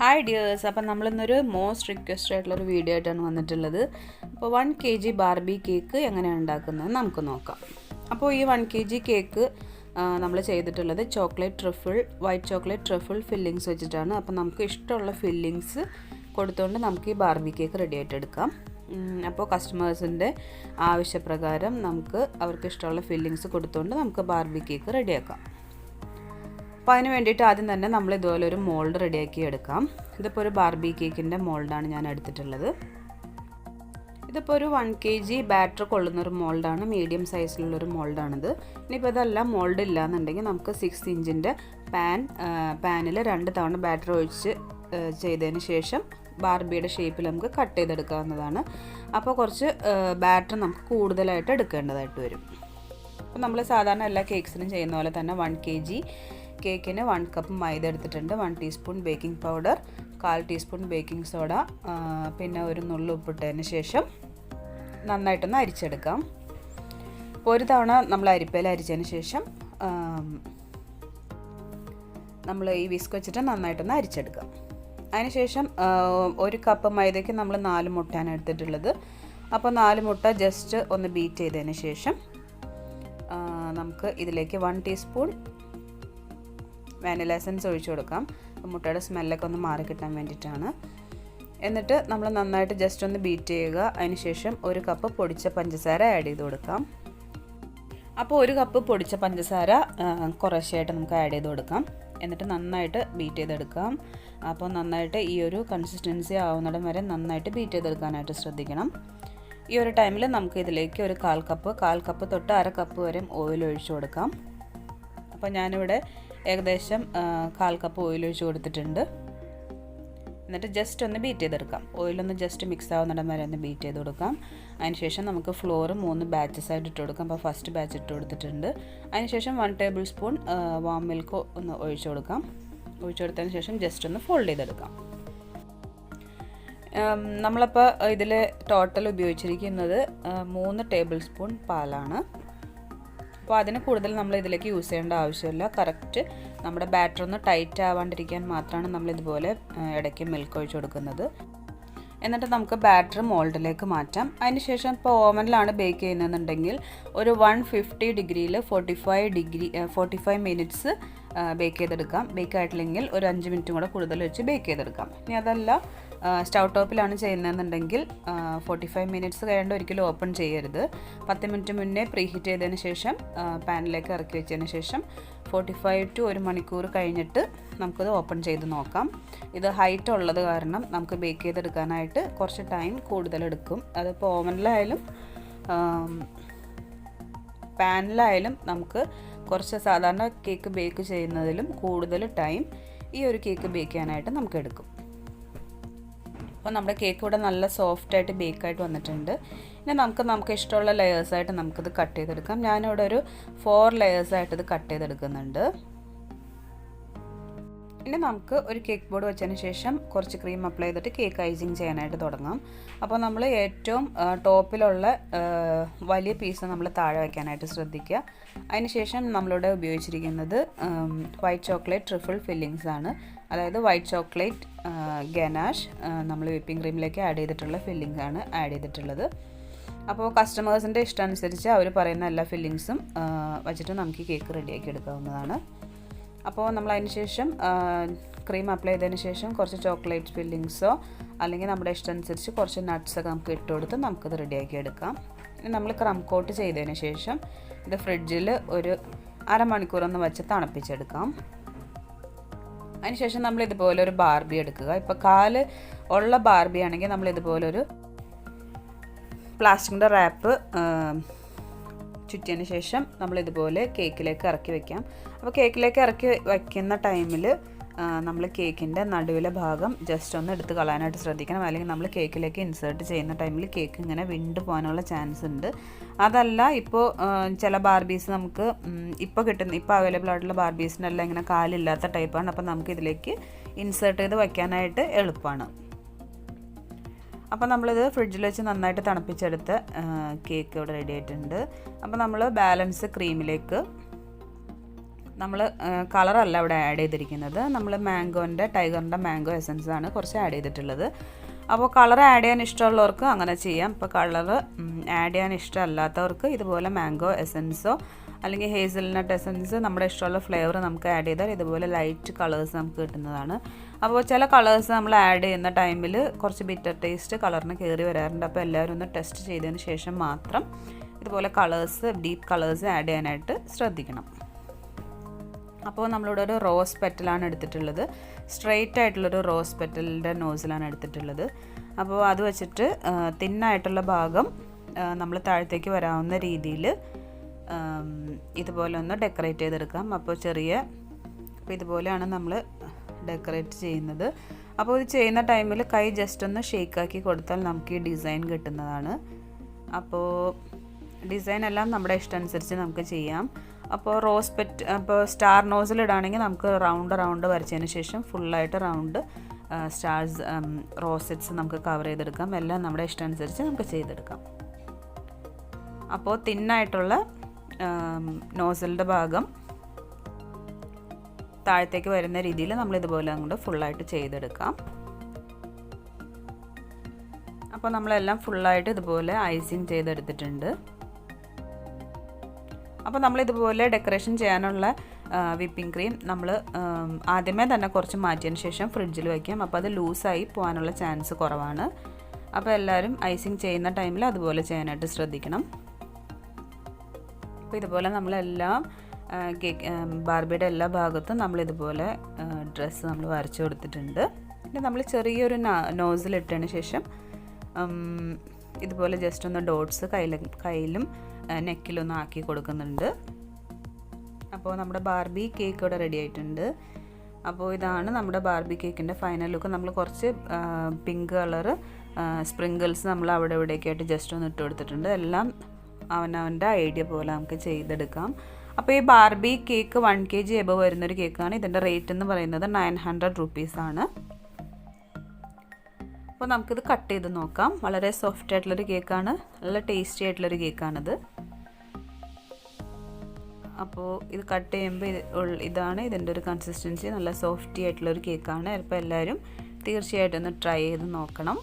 Hi dears, അപ്പം നമ്മളിന്നൊരു most requested ആയിട്ടുള്ളൊരു video ആയിട്ടാണ് വന്നിട്ടുള്ളത്. അപ്പോൾ 1 kg ബാർബി കേക്ക് എങ്ങനെയാണ് ഉണ്ടാക്കുന്നത് നമുക്ക് നോക്കാം. അപ്പോൾ ഈ 1 kg കേക്ക് നമ്മൾ ചെയ്തിട്ടുള്ളത് വൈറ്റ് ചോക്ലേറ്റ് ട്രഫിൾ ഫില്ലിങ്സ് വെച്ചിട്ടാണ്. അപ്പോൾ നമുക്ക് ഇഷ്ടമുള്ള ഫില്ലിങ്സ് കൊടുത്തുകൊണ്ട് നമുക്ക് ഈ ബാർബി കേക്ക് റെഡി ആയിട്ട് എടുക്കാം. അപ്പോൾ കസ്റ്റമേഴ്സിൻ്റെ ആവശ്യപ്രകാരം നമുക്ക് അവർക്ക് ഇഷ്ടമുള്ള ഫില്ലിങ്സ് കൊടുത്തുകൊണ്ട് നമുക്ക് ബാർബി കേക്ക് റെഡിയാക്കാം. അപ്പോൾ അതിന് വേണ്ടിയിട്ട് ആദ്യം തന്നെ നമ്മൾ ഇതുപോലെ ഒരു മോൾഡ് റെഡിയാക്കി എടുക്കാം. ഇതിപ്പോൾ ഒരു ബാർബി കേക്കിൻ്റെ മോൾഡാണ് ഞാൻ എടുത്തിട്ടുള്ളത്. ഇതിപ്പോൾ ഒരു 1 kg ബാറ്റർ കൊള്ളുന്നൊരു മോൾഡാണ്, മീഡിയം സൈസിലുള്ളൊരു മോൾഡാണിത്. ഇനിയിപ്പോൾ ഇതെല്ലാം മോൾഡ് ഇല്ലയെന്നുണ്ടെങ്കിൽ നമുക്ക് 6 ഇഞ്ചിൻ്റെ പാനിൽ 2 തവണ ബാറ്റർ ഒഴിച്ച് ചെയ്തതിന് ശേഷം ബാർബിയുടെ ഷേപ്പിൽ നമുക്ക് കട്ട് ചെയ്തെടുക്കാവുന്നതാണ്. അപ്പോൾ കുറച്ച് ബാറ്റർ നമുക്ക് കൂടുതലായിട്ട് എടുക്കേണ്ടതായിട്ട് വരും. അപ്പോൾ നമ്മൾ സാധാരണ എല്ലാ കേക്ക്സിനും ചെയ്യുന്ന പോലെ തന്നെ 1 kg കേക്കിന് 1 കപ്പ് മൈദ എടുത്തിട്ടുണ്ട്, 1 teaspoon baking powder, 1/4 teaspoon baking soda, പിന്നെ ഒരു നുള്ളു ഉപ്പിട്ടതിന് ശേഷം നന്നായിട്ടൊന്ന് അരിച്ചെടുക്കാം. അപ്പോൾ ഒരു തവണ നമ്മൾ അരിപ്പയിൽ അരിച്ചതിന് ശേഷം നമ്മൾ ഈ വിസ്ക് വെച്ചിട്ട് നന്നായിട്ടൊന്ന് അരിച്ചെടുക്കാം. അതിനുശേഷം 1 കപ്പ് മൈദയ്ക്ക് നമ്മൾ 4 മുട്ടയാണ് എടുത്തിട്ടുള്ളത്. അപ്പോൾ 4 മുട്ട ജസ്റ്റ് ഒന്ന് ബീറ്റ് ചെയ്തതിന് ശേഷം നമുക്ക് ഇതിലേക്ക് 1 ടീസ്പൂൺ വാനില എസൻസ് ഒഴിച്ചു കൊടുക്കാം. മുട്ടയുടെ സ്മെല്ലൊക്കെ ഒന്ന് മാറി കിട്ടാൻ വേണ്ടിയിട്ടാണ്. എന്നിട്ട് നമ്മൾ നന്നായിട്ട് ജസ്റ്റ് ഒന്ന് ബീറ്റ് ചെയ്യുക. അതിനുശേഷം 1 കപ്പ് പൊടിച്ച പഞ്ചസാര ആഡ് ചെയ്ത് കൊടുക്കാം. അപ്പോൾ 1 കപ്പ് പൊടിച്ച പഞ്ചസാര കുറേശ്ശെയായിട്ട് നമുക്ക് ആഡ് ചെയ്ത് കൊടുക്കാം. എന്നിട്ട് നന്നായിട്ട് ബീറ്റ് ചെയ്തെടുക്കാം. അപ്പോൾ നന്നായിട്ട് ഈ ഒരു കൺസിസ്റ്റൻസി ആവുന്നിടം വരെ നന്നായിട്ട് ബീറ്റ് ചെയ്തെടുക്കാനായിട്ട് ശ്രദ്ധിക്കണം. ഈ ഒരു ടൈമിൽ നമുക്ക് ഇതിലേക്ക് ഒരു 1/4 കപ്പ് തൊട്ട് 1/2 കപ്പ് വരെ ഓയിൽ ഒഴിച്ചു കൊടുക്കാം. അപ്പോൾ ഞാനിവിടെ ഏകദേശം 1/4 കപ്പ് ഓയിൽ ഒഴിച്ച് കൊടുത്തിട്ടുണ്ട്. എന്നിട്ട് ജസ്റ്റ് ഒന്ന് ബീറ്റ് ചെയ്തെടുക്കാം. ഓയിലൊന്ന് ജസ്റ്റ് മിക്സ് ആവുന്നിടം വരെ ഒന്ന് ബീറ്റ് ചെയ്ത് കൊടുക്കാം. അതിനുശേഷം നമുക്ക് ഫ്ലോർ 3 ബാച്ചസ് ആയിട്ട് ഇട്ട് കൊടുക്കാം. അപ്പോൾ ഫസ്റ്റ് ബാച്ച് ഇട്ട് കൊടുത്തിട്ടുണ്ട്. അതിനുശേഷം 1 ടേബിൾ സ്പൂൺ വാം മിൽക്ക് ഒന്ന് ഒഴിച്ചു കൊടുക്കാം. ഒഴിച്ചു കൊടുത്തതിന് ശേഷം ജസ്റ്റ് ഒന്ന് ഫോൾഡ് ചെയ്തെടുക്കാം. നമ്മളപ്പോൾ ഇതിൽ ടോട്ടൽ ഉപയോഗിച്ചിരിക്കുന്നത് 3 ടേബിൾ സ്പൂൺ പാലാണ്. അപ്പോൾ അതിന് കൂടുതൽ നമ്മൾ ഇതിലേക്ക് യൂസ് ചെയ്യേണ്ട ആവശ്യമില്ല. കറക്റ്റ് നമ്മുടെ ബാറ്റർ ഒന്ന് ടൈറ്റ് ആവാണ്ടിരിക്കാൻ മാത്രമാണ് നമ്മൾ ഇതുപോലെ ഇടയ്ക്ക് മിൽക്ക് ഒഴിച്ച് കൊടുക്കുന്നത്. എന്നിട്ട് നമുക്ക് ബാറ്റർ മോൾഡിലേക്ക് മാറ്റാം. അതിനുശേഷം ഇപ്പോൾ ഓവനിലാണ് ബേക്ക് ചെയ്യുന്നതെന്നുണ്ടെങ്കിൽ ഒരു 150 ഡിഗ്രിയിൽ 45 മിനിറ്റ്സ് ബേക്ക് ചെയ്തെടുക്കാം. ബേക്ക് ആയിട്ടില്ലെങ്കിൽ ഒരു 5 മിനിറ്റും കൂടെ കൂടുതൽ വെച്ച് ബേക്ക് ചെയ്തെടുക്കാം. ഇനി അതല്ല സ്റ്റൗ ടോപ്പിലാണ് ചെയ്യുന്നതെന്നുണ്ടെങ്കിൽ 45 മിനിറ്റ്സ് കഴിയാണ്ട് ഒരിക്കലും ഓപ്പൺ ചെയ്യരുത്. 10 മിനിറ്റ് മുന്നേ പ്രീ ഹീറ്റ് ചെയ്തതിന് ശേഷം പാനിലേക്ക് ഇറക്കി വെച്ചതിന് ശേഷം 45 to 1 മണിക്കൂർ കഴിഞ്ഞിട്ട് നമുക്കത് ഓപ്പൺ ചെയ്ത് നോക്കാം. ഇത് ഹൈറ്റ് ഉള്ളത് കാരണം നമുക്ക് ബേക്ക് ചെയ്തെടുക്കാനായിട്ട് കുറച്ച് ടൈം കൂടുതലെടുക്കും. അതിപ്പോൾ ഓവനിലായാലും പാനിലായാലും നമുക്ക് കുറച്ച് സാധാരണ കേക്ക് ബേക്ക് ചെയ്യുന്നതിലും കൂടുതൽ ടൈം ഈ ഒരു കേക്ക് ബേക്ക് ചെയ്യാനായിട്ട് നമുക്ക് എടുക്കും. അപ്പോൾ നമ്മുടെ കേക്ക് ഇവിടെ നല്ല സോഫ്റ്റായിട്ട് ബേക്കായിട്ട് വന്നിട്ടുണ്ട്. ഇനി നമുക്ക് ഇഷ്ടമുള്ള ലെയേഴ്സായിട്ട് നമുക്കിത് കട്ട് ചെയ്തെടുക്കാം. ഞാനിവിടെ ഒരു 4 ലെയേഴ്സായിട്ട് ഇത് കട്ട് ചെയ്തെടുക്കുന്നുണ്ട്. ഇനി നമുക്ക് ഒരു കേക്ക് ബോർഡ് വെച്ചതിന് ശേഷം കുറച്ച് ക്രീം അപ്ലൈ ചെയ്തിട്ട് കേക്ക് ഐസിങ് ചെയ്യാനായിട്ട് തുടങ്ങാം. അപ്പോൾ നമ്മൾ ഏറ്റവും ടോപ്പിലുള്ള വലിയ പീസ് നമ്മൾ താഴെ വയ്ക്കാനായിട്ട് ശ്രദ്ധിക്കുക. അതിനുശേഷം നമ്മളിവിടെ ഉപയോഗിച്ചിരിക്കുന്നത് വൈറ്റ് ചോക്ലേറ്റ് ട്രിഫിൾ ഫില്ലിങ്സ് ആണ്. അതായത് വൈറ്റ് ചോക്ലേറ്റ് ഗനാഷ് നമ്മൾ വിപ്പിംഗ് ക്രീമിലേക്ക് ആഡ് ചെയ്തിട്ടുള്ള ഫില്ലിംഗ് ആണ് ആഡ് ചെയ്തിട്ടുള്ളത്. അപ്പോൾ കസ്റ്റമേഴ്സിൻ്റെ ഇഷ്ടമനുസരിച്ച് അവർ പറയുന്ന എല്ലാ ഫില്ലിങ്സും വെച്ചിട്ട് നമുക്ക് കേക്ക് റെഡിയാക്കി എടുക്കാവുന്നതാണ്. അപ്പോൾ നമ്മൾ അതിന് ശേഷം ക്രീം അപ്ലൈ ചെയ്തതിന് ശേഷം കുറച്ച് ചോക്ലേറ്റ് ഫില്ലിങ്സോ അല്ലെങ്കിൽ നമ്മുടെ ഇഷ്ടമനുസരിച്ച് കുറച്ച് നട്ട്സൊക്കെ നമുക്ക് ഇട്ട് കൊടുത്ത് നമുക്കത് റെഡിയാക്കി എടുക്കാം. ഇനി നമ്മൾ ക്രം കോട്ട് ചെയ്തതിന് ശേഷം ഇത് ഫ്രിഡ്ജിൽ ഒരു 1/2 മണിക്കൂറൊന്ന് വെച്ച് തണുപ്പിച്ചെടുക്കാം. അതിനുശേഷം നമ്മൾ ഇതുപോലെ ഒരു ബാർബി എടുക്കുക. ഇപ്പോൾ 1/4 ഉള്ള ബാർബി ആണെങ്കിൽ നമ്മൾ ഇതുപോലൊരു പ്ലാസ്റ്റിക്കിൻ്റെ റാപ്പ് ചുറ്റിയതിന് ശേഷം നമ്മളിതുപോലെ കേക്കിലേക്ക് ഇറക്കി വയ്ക്കാം. അപ്പോൾ കേക്കിലേക്ക് ഇറക്കി വയ്ക്കുന്ന ടൈമിൽ നമ്മൾ കേക്കിൻ്റെ നടുവിലെ ഭാഗം ജസ്റ്റ് ഒന്ന് എടുത്ത് കളയാനായിട്ട് ശ്രദ്ധിക്കണം. അല്ലെങ്കിൽ നമ്മൾ കേക്കിലേക്ക് ഇൻസേർട്ട് ചെയ്യുന്ന ടൈമിൽ കേക്ക് ഇങ്ങനെ വിണ്ടു പോകാനുള്ള ചാൻസ് ഉണ്ട്. അതല്ല ഇപ്പോൾ ചില ബാർബീസ് നമുക്ക് ഇപ്പോൾ അവൈലബിൾ ആയിട്ടുള്ള ബാർബീസിനെല്ലാം ഇങ്ങനെ കാലില്ലാത്ത ടൈപ്പാണ്. അപ്പോൾ നമുക്ക് ഇതിലേക്ക് ഇൻസേർട്ട് ചെയ്ത് വയ്ക്കാനായിട്ട് എളുപ്പമാണ്. അപ്പോൾ നമ്മളിത് ഫ്രിഡ്ജിൽ വെച്ച് നന്നായിട്ട് തണുപ്പിച്ചെടുത്ത് കേക്ക് ഇവിടെ റെഡി ആയിട്ടുണ്ട്. അപ്പോൾ നമ്മൾ ബാലൻസ് ക്രീമിലേക്ക് നമ്മൾ കളറല്ല ഇവിടെ ആഡ് ചെയ്തിരിക്കുന്നത്. നമ്മൾ ടൈഗറിൻ്റെ മാംഗോ എസൻസ് ആണ് കുറച്ച് ആഡ് ചെയ്തിട്ടുള്ളത്. അപ്പോൾ കളർ ആഡ് ചെയ്യാൻ ഇഷ്ടമുള്ളവർക്ക് അങ്ങനെ ചെയ്യാം. ഇപ്പോൾ കളർ ആഡ് ചെയ്യാൻ ഇഷ്ടമല്ലാത്തവർക്ക് ഇതുപോലെ മാംഗോ എസൻസോ അല്ലെങ്കിൽ ഹേസൽനട്ട് എസൻസ് നമ്മുടെ ഇഷ്ടമുള്ള ഫ്ലേവർ നമുക്ക് ആഡ് ചെയ്താൽ ഇതുപോലെ ലൈറ്റ് കളേഴ്സ് നമുക്ക് കിട്ടുന്നതാണ്. അപ്പോൾ ചില കളേഴ്സ് നമ്മൾ ആഡ് ചെയ്യുന്ന ടൈമിൽ കുറച്ച് ബിറ്റർ ടേസ്റ്റ് കളറിന് കയറി വരാറുണ്ട്. അപ്പോൾ എല്ലാവരും ഒന്ന് ടെസ്റ്റ് ചെയ്തതിന് ശേഷം മാത്രം ഇതുപോലെ ഡീപ്പ് കളേഴ്സ് ആഡ് ചെയ്യാനായിട്ട് ശ്രദ്ധിക്കണം. അപ്പോൾ നമ്മളിവിടെ ഒരു റോസ് പെറ്റലാണ് എടുത്തിട്ടുള്ളത്. സ്ട്രെയിറ്റ് ആയിട്ടുള്ളൊരു റോസ് പെറ്റലിൻ്റെ നോസിലാണ് എടുത്തിട്ടുള്ളത്. അപ്പോൾ അത് വെച്ചിട്ട് തിന്നായിട്ടുള്ള ഭാഗം നമ്മൾ താഴത്തേക്ക് വരാവുന്ന രീതിയിൽ ഇതുപോലെ ഒന്ന് ഡെക്കറേറ്റ് ചെയ്തെടുക്കാം. അപ്പോൾ ഇതുപോലെയാണ് നമ്മൾ ഡെക്കറേറ്റ് ചെയ്യുന്നത്. അപ്പോൾ ഇത് ചെയ്യുന്ന ടൈമിൽ കൈ ജസ്റ്റ് ഒന്ന് ഷേക്കാക്കി കൊടുത്താൽ നമുക്ക് ഈ ഡിസൈൻ കിട്ടുന്നതാണ്. അപ്പോൾ ഡിസൈൻ എല്ലാം നമ്മുടെ ഇഷ്ടമനുസരിച്ച് നമുക്ക് ചെയ്യാം. അപ്പോൾ സ്റ്റാർ നോസിലിടാണെങ്കിൽ നമുക്ക് റൗണ്ട് വരച്ചതിന് ശേഷം ഫുള്ളായിട്ട് റൗണ്ട് സ്റ്റാർസ് റോസറ്റ്സ് നമുക്ക് കവർ ചെയ്തെടുക്കാം. എല്ലാം നമ്മുടെ ഇഷ്ടമനുസരിച്ച് നമുക്ക് ചെയ്തെടുക്കാം. അപ്പോൾ തിന്നായിട്ടുള്ള നോസിലിൻ്റെ ഭാഗം താഴത്തേക്ക് വരുന്ന രീതിയിൽ നമ്മളിതുപോലെ അങ്ങോട്ട് ഫുള്ളായിട്ട് ചെയ്തെടുക്കാം. അപ്പോൾ നമ്മളെല്ലാം ഫുള്ളായിട്ട് ഇതുപോലെ ഐസിങ് ചെയ്തെടുത്തിട്ടുണ്ട്. അപ്പോൾ നമ്മളിതുപോലെ ഡെക്കറേഷൻ ചെയ്യാനുള്ള വിപ്പിംഗ് ക്രീം നമ്മൾ ആദ്യമേ തന്നെ കുറച്ച് മാറ്റിയതിന് ശേഷം ഫ്രിഡ്ജിൽ വയ്ക്കാം. അപ്പോൾ അത് ലൂസായി പോകാനുള്ള ചാൻസ് കുറവാണ്. അപ്പോൾ എല്ലാവരും ഐസിങ് ചെയ്യുന്ന ടൈമിൽ അതുപോലെ ചെയ്യാനായിട്ട് ശ്രദ്ധിക്കണം. അപ്പോൾ ഇതുപോലെ നമ്മളെല്ലാം ബാർബിയുടെ എല്ലാ ഭാഗത്തും നമ്മളിതുപോലെ ഡ്രസ്സ് നമ്മൾ വരച്ചു കൊടുത്തിട്ടുണ്ട്. പിന്നെ നമ്മൾ ചെറിയൊരു നോസിലിട്ടതിന് ശേഷം ഇതുപോലെ ജസ്റ്റ് ഒന്ന് ഡോട്ട്സ് കയ്യിലും നെക്കിലൊന്നും ആക്കി കൊടുക്കുന്നുണ്ട്. അപ്പോൾ നമ്മുടെ ബാർബി കേക്ക് ഇവിടെ റെഡി ആയിട്ടുണ്ട്. അപ്പോൾ ഇതാണ് നമ്മുടെ ബാർബി കേക്കിൻ്റെ ഫൈനൽ ലുക്ക്. നമ്മൾ കുറച്ച് പിങ്ക് കളറ് സ്പ്രിങ്കിൾസ് നമ്മൾ അവിടെ ഇവിടെയൊക്കെയായിട്ട് ജസ്റ്റ് ഒന്ന് ഇട്ട് കൊടുത്തിട്ടുണ്ട്. എല്ലാം അവനവൻ്റെ ഐഡിയ പോലെ നമുക്ക് ചെയ്തെടുക്കാം. അപ്പോൾ ഈ ബാർബി കേക്ക് 1 kg എബവ് വരുന്നൊരു കേക്കാണ്. ഇതിൻ്റെ റേറ്റ് എന്ന് പറയുന്നത് 900 rupees. അപ്പോൾ നമുക്കിത് കട്ട് ചെയ്ത് നോക്കാം. വളരെ സോഫ്റ്റ് ആയിട്ടുള്ളൊരു കേക്കാണ്, നല്ല ടേസ്റ്റി ആയിട്ടുള്ളൊരു കേക്കാണിത്. അപ്പോൾ ഇത് കട്ട് ചെയ്യുമ്പോൾ ഇതാണ് ഇതിൻ്റെ ഒരു കൺസിസ്റ്റൻസി. നല്ല സോഫ്റ്റി ആയിട്ടുള്ളൊരു കേക്കാണ്. അപ്പോൾ എല്ലാവരും തീർച്ചയായിട്ടും ഒന്ന് ട്രൈ ചെയ്ത് നോക്കണം.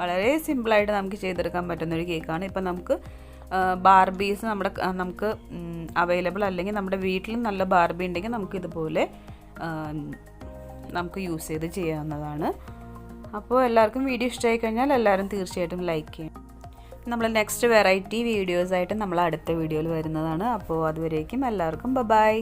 വളരെ സിമ്പിളായിട്ട് നമുക്ക് ചെയ്തെടുക്കാൻ പറ്റുന്നൊരു കേക്കാണ്. ഇപ്പം നമുക്ക് ബാർബീസ് നമുക്ക് അവൈലബിൾ അല്ലെങ്കിൽ നമ്മുടെ വീട്ടിലും നല്ല ബാർബി ഉണ്ടെങ്കിൽ നമുക്കിതുപോലെ നമുക്ക് യൂസ് ചെയ്ത് ചെയ്യാവുന്നതാണ്. അപ്പോൾ എല്ലാവർക്കും വീഡിയോ ഇഷ്ടമായി കഴിഞ്ഞാൽ എല്ലാവരും തീർച്ചയായിട്ടും ലൈക്ക് ചെയ്യും. നമ്മൾ നെക്സ്റ്റ് വെറൈറ്റി വീഡിയോസായിട്ട് നമ്മൾ അടുത്ത വീഡിയോയിൽ വരുന്നതാണ്. അപ്പോൾ അതുവരേക്കും എല്ലാവർക്കും ബൈ.